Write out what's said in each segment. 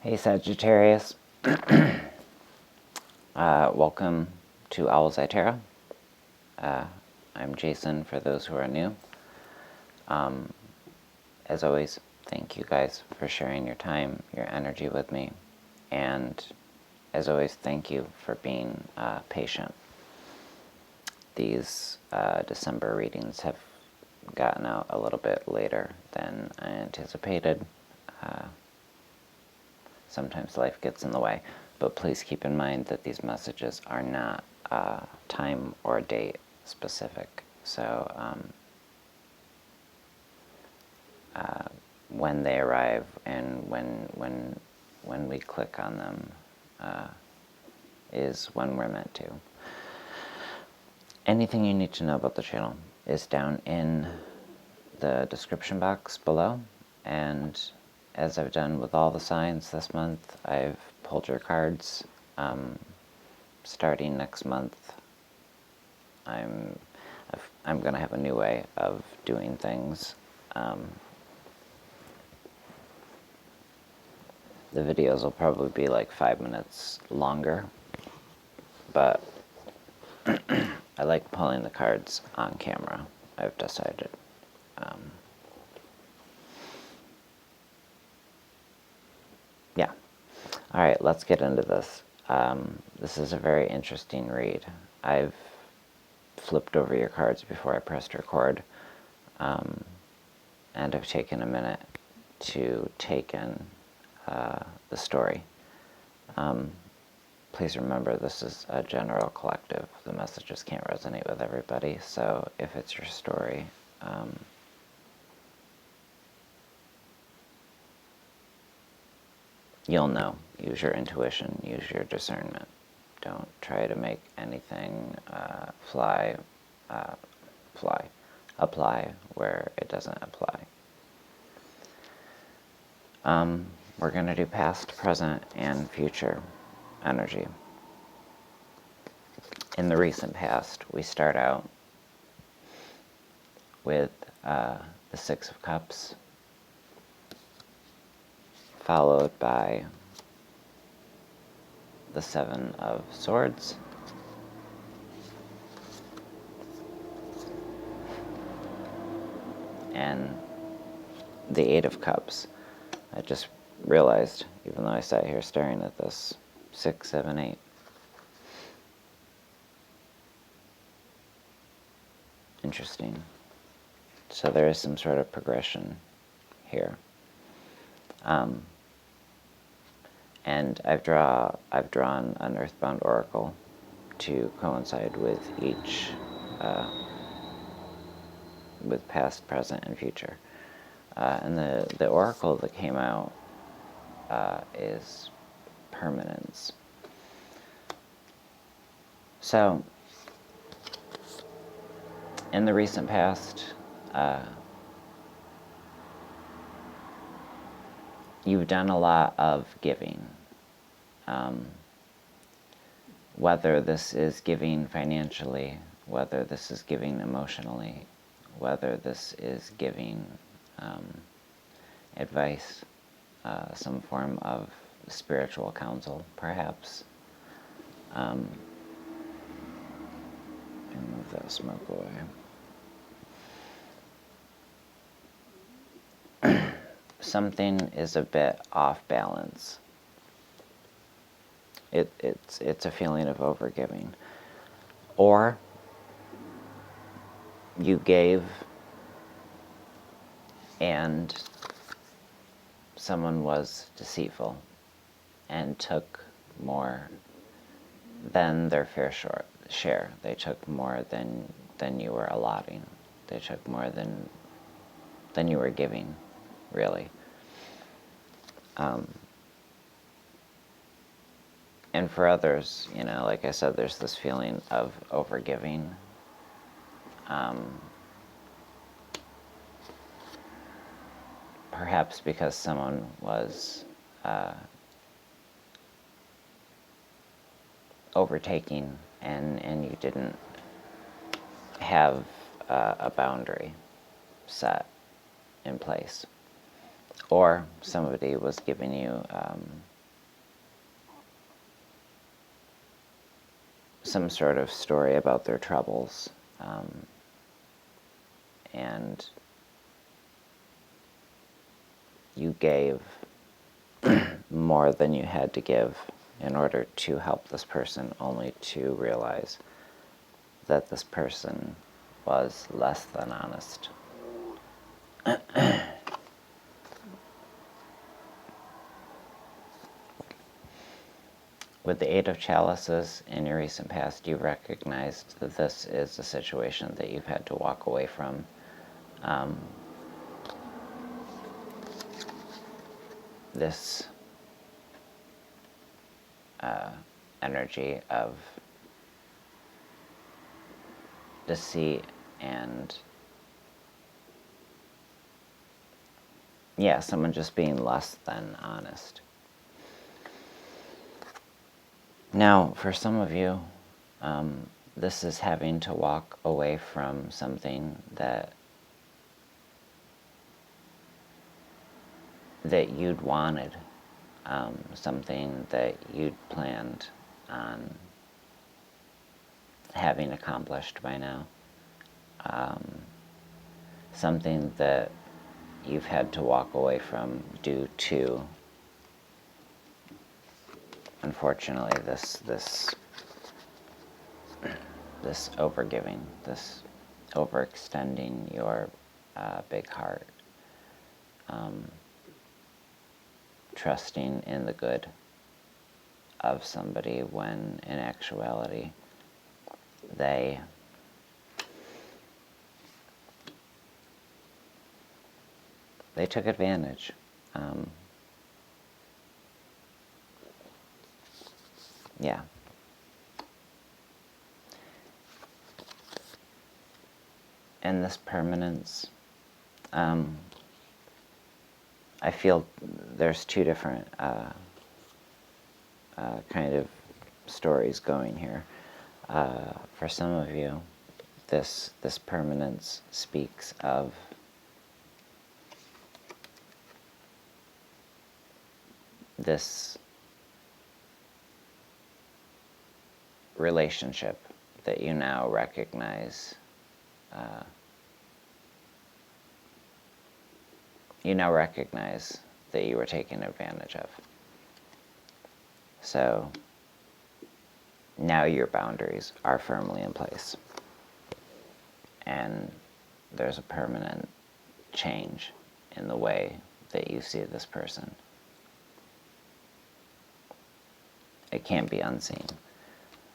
Hey Sagittarius, welcome to Owlets. I'm Jason for those who are new. As always, thank you guys for sharing your time, your energy with me, and as always, thank you for being patient. These December readings have gotten out a little bit later than I anticipated. Sometimes life gets in the way, but please keep in mind that these messages are not time or date specific. So when they arrive and when we click on them is when we're meant to. Anything you need to know about the channel is down in the description box below, and as I've done with all the signs this month, I've pulled your cards. Starting next month, I'm going to have a new way of doing things. The videos will probably be like 5 minutes longer, but I like pulling the cards on camera, I've decided. Yeah. Alright, let's get into this. This is a very interesting read. I've flipped over your cards before I pressed record, and I've taken a minute to take in the story. Please remember, this is a general collective. The messages can't resonate with everybody, so if it's your story, you'll know. Use your intuition, use your discernment. Don't try to make anything apply where it doesn't apply. We're going to do past, present, and future energy. In the recent past, we start out with the Six of Cups, followed by the Seven of Swords, and the Eight of Cups. I just realized, even though I sat here staring at this, 6, 7, 8. Interesting. So there is some sort of progression here. And I've drawn an Earthbound Oracle to coincide with each, with past, present, and future. And the Oracle that came out is permanence. So, in the recent past, you've done a lot of giving. Whether this is giving financially, whether this is giving emotionally, whether this is giving advice, some form of spiritual counsel, perhaps. And move that smoke away. Something is a bit off balance. It's a feeling of overgiving. Or you gave and someone was deceitful and took more than their fair share. They took more than you were allotting. They took more than you were giving, really. And for others, you know, like I said, there's this feeling of overgiving. Perhaps because someone was overtaking and you didn't have a boundary set in place. Or somebody was giving you some sort of story about their troubles, and you gave more than you had to give in order to help this person, only to realize that this person was less than honest. With the Eight of Chalices in your recent past, you recognized that this is a situation that you've had to walk away from. This energy of deceit and, yeah, someone just being less than honest. Now, for some of you, this is having to walk away from something that you'd wanted, something that you'd planned on having accomplished by now, something that you've had to walk away from due to, unfortunately, this overgiving, this overextending your big heart, trusting in the good of somebody when in actuality they took advantage. Yeah. And this permanence, I feel there's two different kind of stories going here. For some of you, this permanence speaks of this relationship that you now recognize. You now recognize that you were taken advantage of. So now your boundaries are firmly in place. And there's a permanent change in the way that you see this person. It can't be unseen.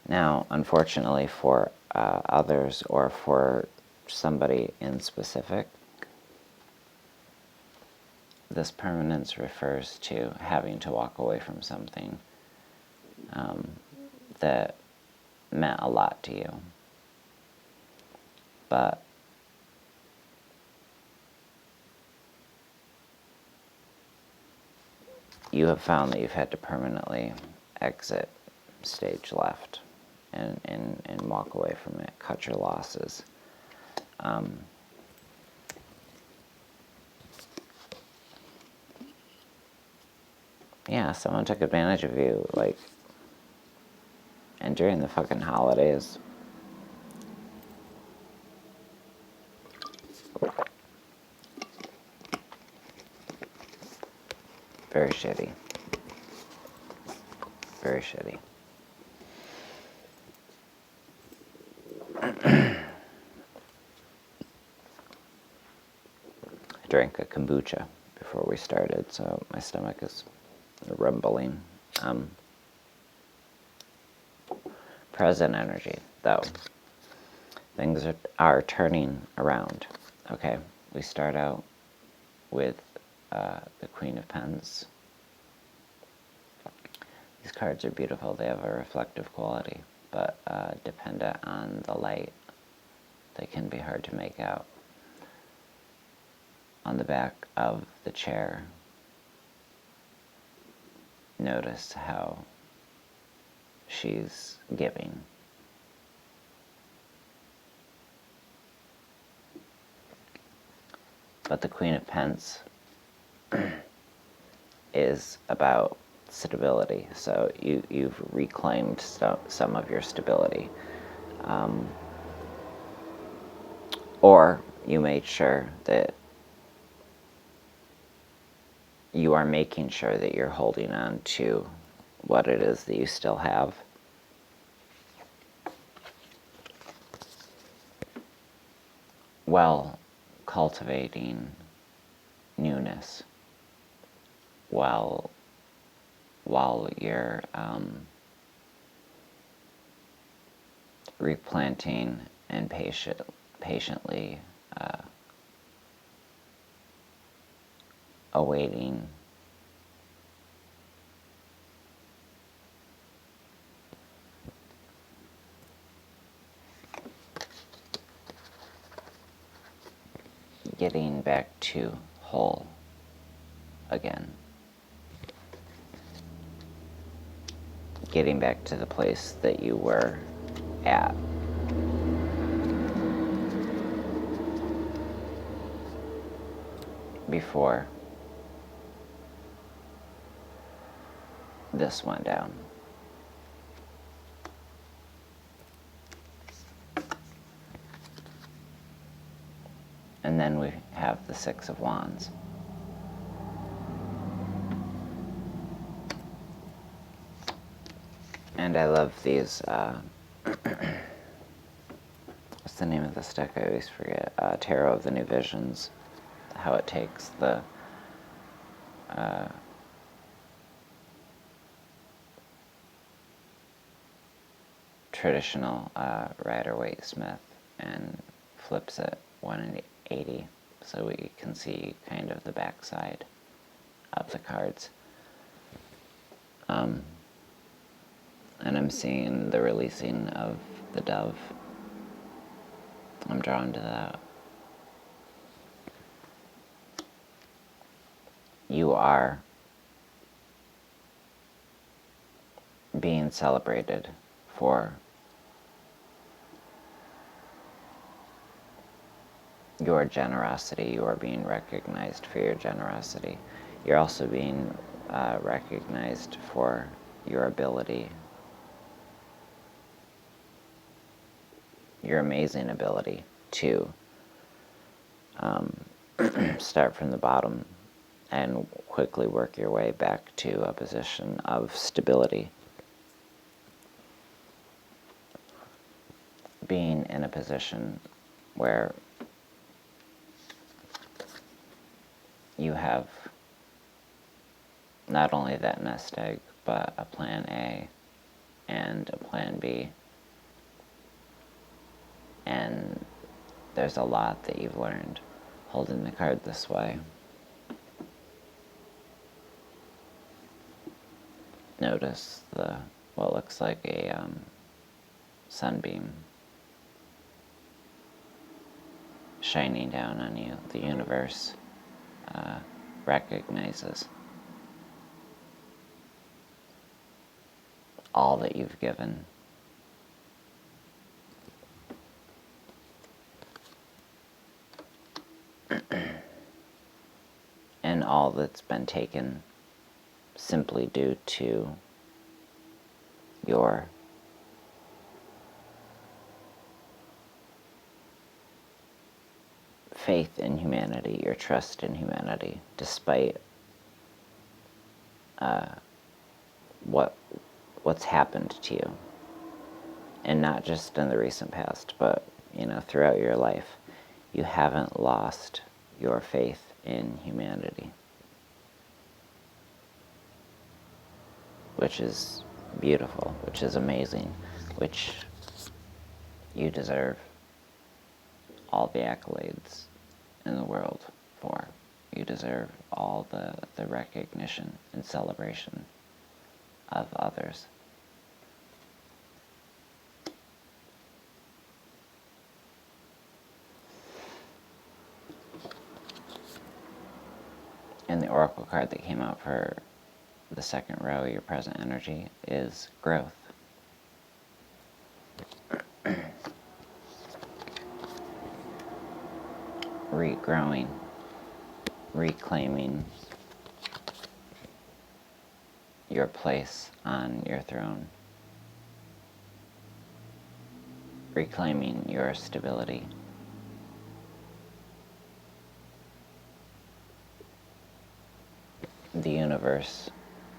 Now, unfortunately for others, or for somebody in specific, this permanence refers to having to walk away from something that meant a lot to you. But you have found that you've had to permanently exit stage left and walk away from it, cut your losses. Yeah, someone took advantage of you, like, and during the fucking holidays. Very shitty. Very shitty. I drank a kombucha before we started, so my stomach is rumbling. Present energy, though. Things are turning around. Okay, we start out with the Queen of Pens. These cards are beautiful. They have a reflective quality, but dependent on the light, they can be hard to make out. On the back of the chair, notice how she's giving. But the Queen of Pens is about stability. So you've reclaimed some of your stability. Or you made sure that you are making sure that you're holding on to what it is that you still have. While cultivating newness. While you're replanting and patiently awaiting getting back to whole again. Getting back to the place that you were at. Before this went down. And then we have the Six of Wands. And I love these, what's the name of this deck? I always forget. Tarot of the New Visions. How it takes the traditional Rider-Waite-Smith and flips it 180, so we can see kind of the backside of the cards. And I'm seeing the releasing of the dove. I'm drawn to that. You are being celebrated for your generosity. You are being recognized for your generosity. You're also being recognized for your ability, your amazing ability to start from the bottom and quickly work your way back to a position of stability. Being in a position where you have not only that nest egg, but a plan A and a plan B. And there's a lot that you've learned holding the card this way. Notice what looks like a sunbeam shining down on you. The universe recognizes all that you've given. And all that's been taken simply due to your faith in humanity, your trust in humanity, despite what's happened to you. And not just in the recent past, but throughout your life, you haven't lost your faith in humanity, which is beautiful, which is amazing, which you deserve all the accolades in the world for. You deserve all the recognition and celebration of others. And the oracle card that came out for the second row, your present energy, is growth. Regrowing, reclaiming your place on your throne, reclaiming your stability. The universe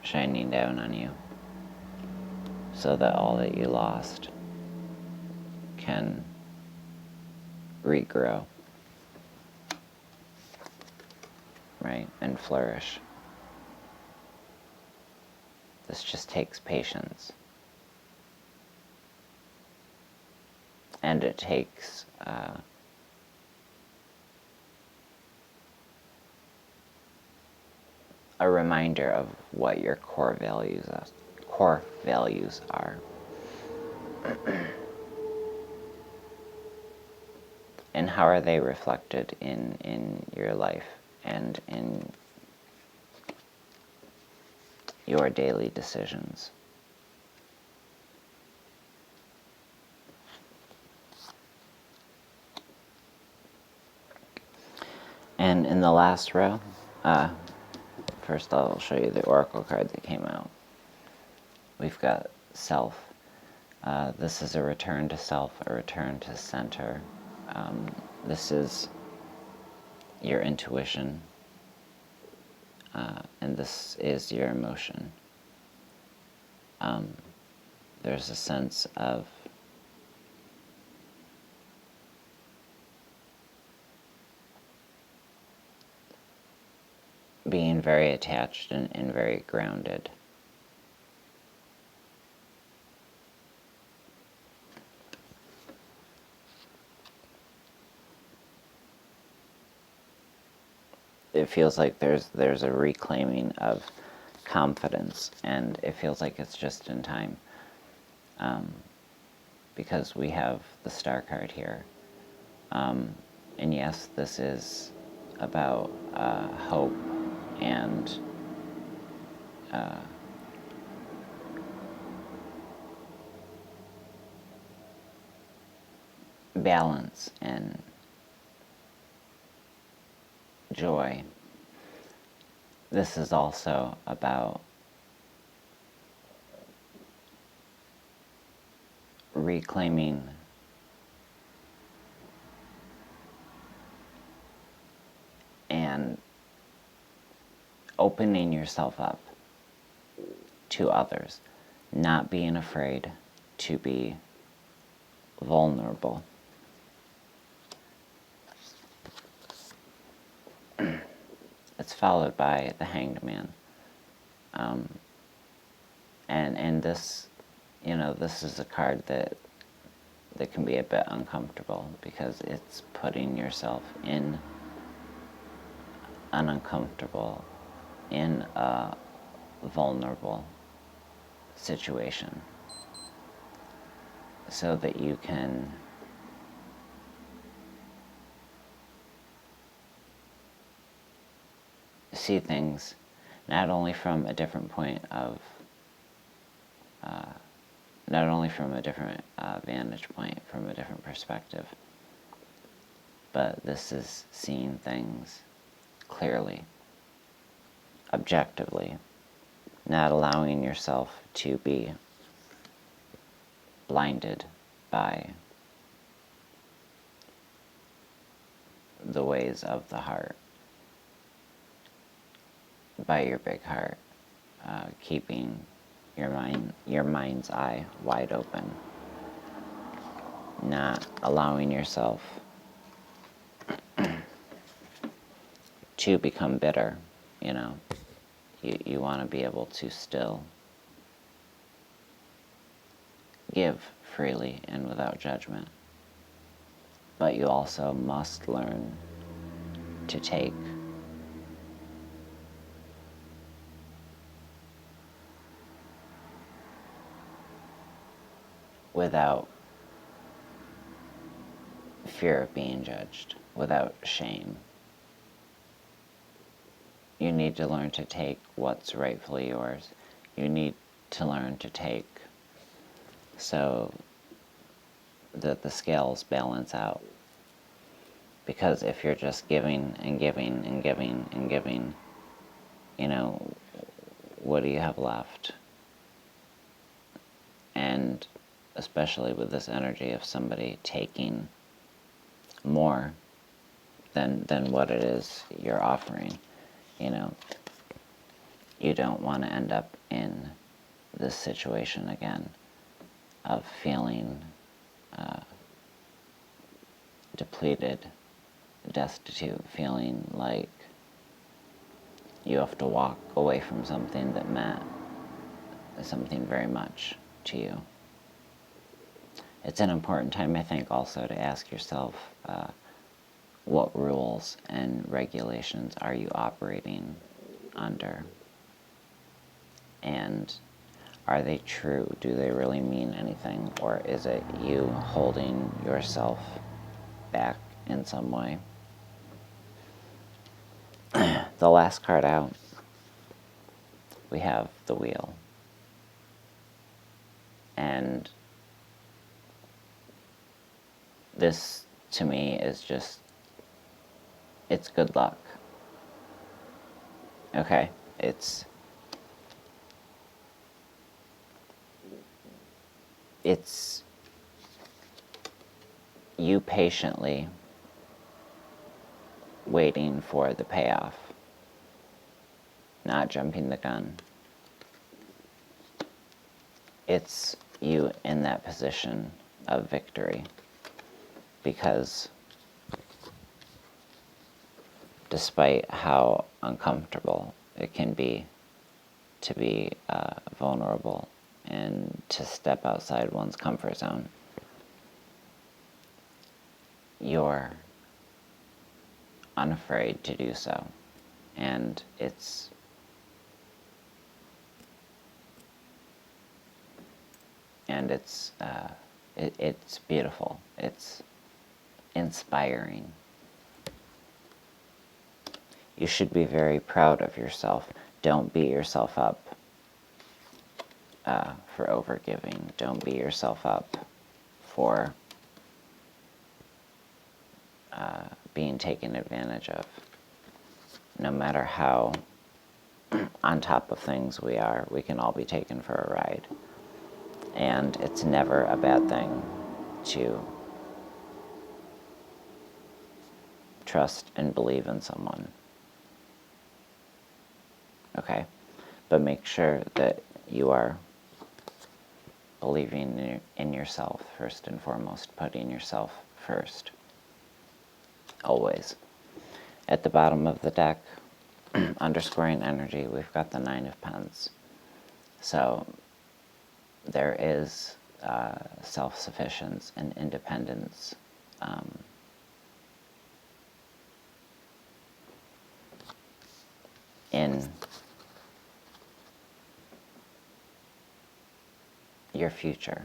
shining down on you so that all that you lost can regrow, right, and flourish. This just takes patience. And it takes a reminder of what your core values are. And how are they reflected in your life and in your daily decisions. And in the last row, first I'll show you the oracle card that came out. We've got self. This is a return to self, a return to center. This is your intuition, and this is your emotion. There's a sense of being very attached and very grounded. It feels like there's a reclaiming of confidence, and it feels like it's just in time, because we have the Star card here. And yes, this is about hope and balance and joy. This is also about reclaiming and opening yourself up to others, not being afraid to be vulnerable. It's followed by the Hanged Man. And this, this is a card that can be a bit uncomfortable because it's putting yourself in an uncomfortable, in a vulnerable situation so that you can see things not only from a different point of, not only from a different vantage point, from a different perspective, but this is seeing things clearly, objectively, not allowing yourself to be blinded by the ways of the heart, by your big heart, keeping your mind's eye wide open, not allowing yourself to become bitter. You want to be able to still give freely and without judgment, but you also must learn to take without fear of being judged, without shame. You need to learn to take what's rightfully yours. You need to learn to take so that the scales balance out. Because if you're just giving and giving and giving and giving, what do you have left? And especially with this energy of somebody taking more than what it is you're offering, you don't want to end up in this situation again of feeling depleted, destitute, feeling like you have to walk away from something that meant something very much to you. It's an important time, I think, also to ask yourself, what rules and regulations are you operating under? And are they true? Do they really mean anything? Or is it you holding yourself back in some way? The last card out, we have the Wheel. And this, to me, is just, it's good luck. Okay? It's you patiently waiting for the payoff, not jumping the gun. It's you in that position of victory, because despite how uncomfortable it can be to be vulnerable and to step outside one's comfort zone, you're unafraid to do so. And it's beautiful. It's inspiring. You should be very proud of yourself. Don't beat yourself up for overgiving. Don't beat yourself up for being taken advantage of. No matter how on top of things we are, we can all be taken for a ride. And it's never a bad thing to trust and believe in someone. Okay? But make sure that you are believing in yourself first and foremost, putting yourself first. Always. At the bottom of the deck, underscoring energy, we've got the Nine of Pentacles. So there is self-sufficiency and independence in your future.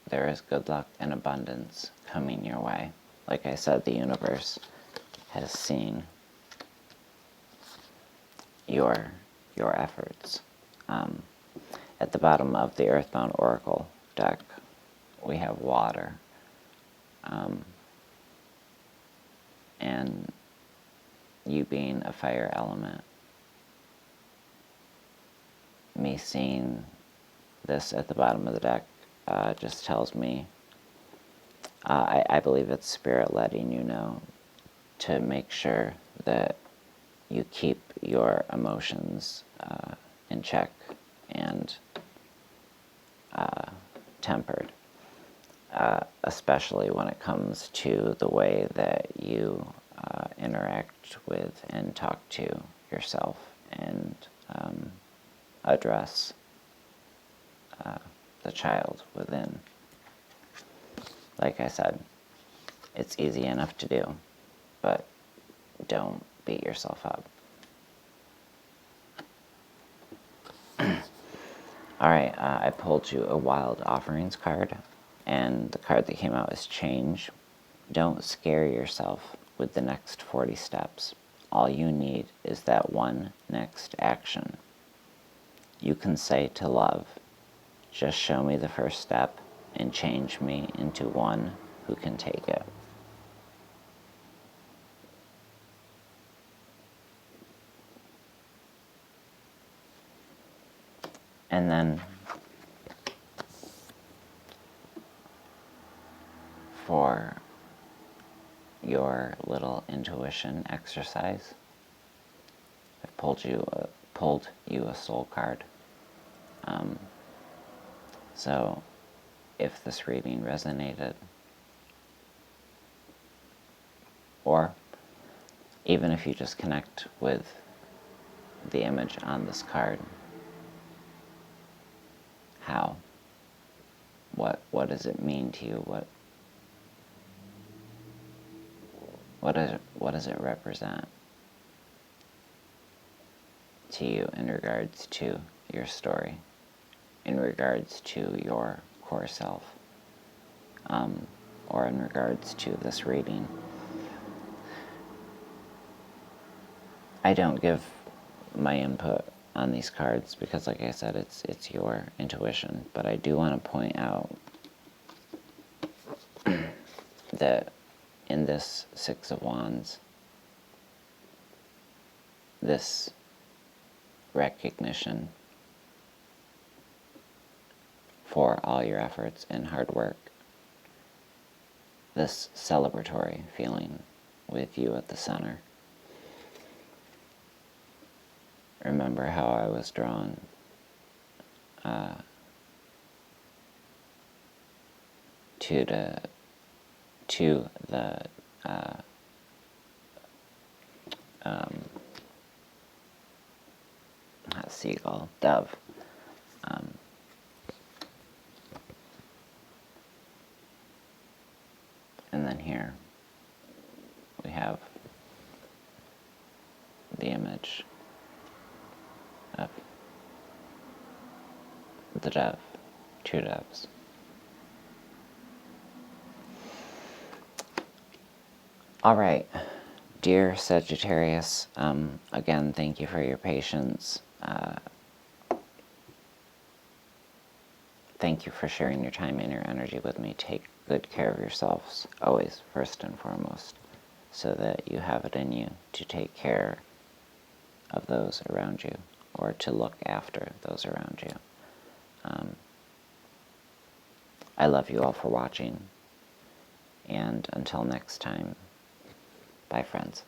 There is good luck and abundance coming your way. Like I said, the universe has seen your efforts. At the bottom of the Earthbound Oracle deck, we have water. And you being a fire element. Me seeing this at the bottom of the deck just tells me, I believe it's Spirit letting you know to make sure that you keep your emotions in check and tempered, especially when it comes to the way that you interact with and talk to yourself and address the child within. Like I said, it's easy enough to do, but don't beat yourself up. Alright, I pulled you a Wild Offerings card, and the card that came out is Change. Don't scare yourself with the next 40 steps. All you need is that one next action. You can say to love, just show me the first step and change me into one who can take it. And then for your little intuition exercise, I've pulled you a soul card. So if this reading resonated, or even if you just connect with the image on this card, how? What does it mean to you? What does it represent to you in regards to your story, in regards to your core self, or in regards to this reading? I don't give my input on these cards because, like I said, it's your intuition, but I do want to point out that in this Six of Wands, this recognition for all your efforts and hard work, this celebratory feeling with you at the center. Remember how I was drawn to the not seagull, dove. And then here we have the image of the dove, two doves. All right, dear Sagittarius, again, thank you for your patience. Thank you for sharing your time and your energy with me. Take good care of yourselves, always, first and foremost, so that you have it in you to take care of those around you, or to look after those around you. I love you all for watching, and until next time, bye friends.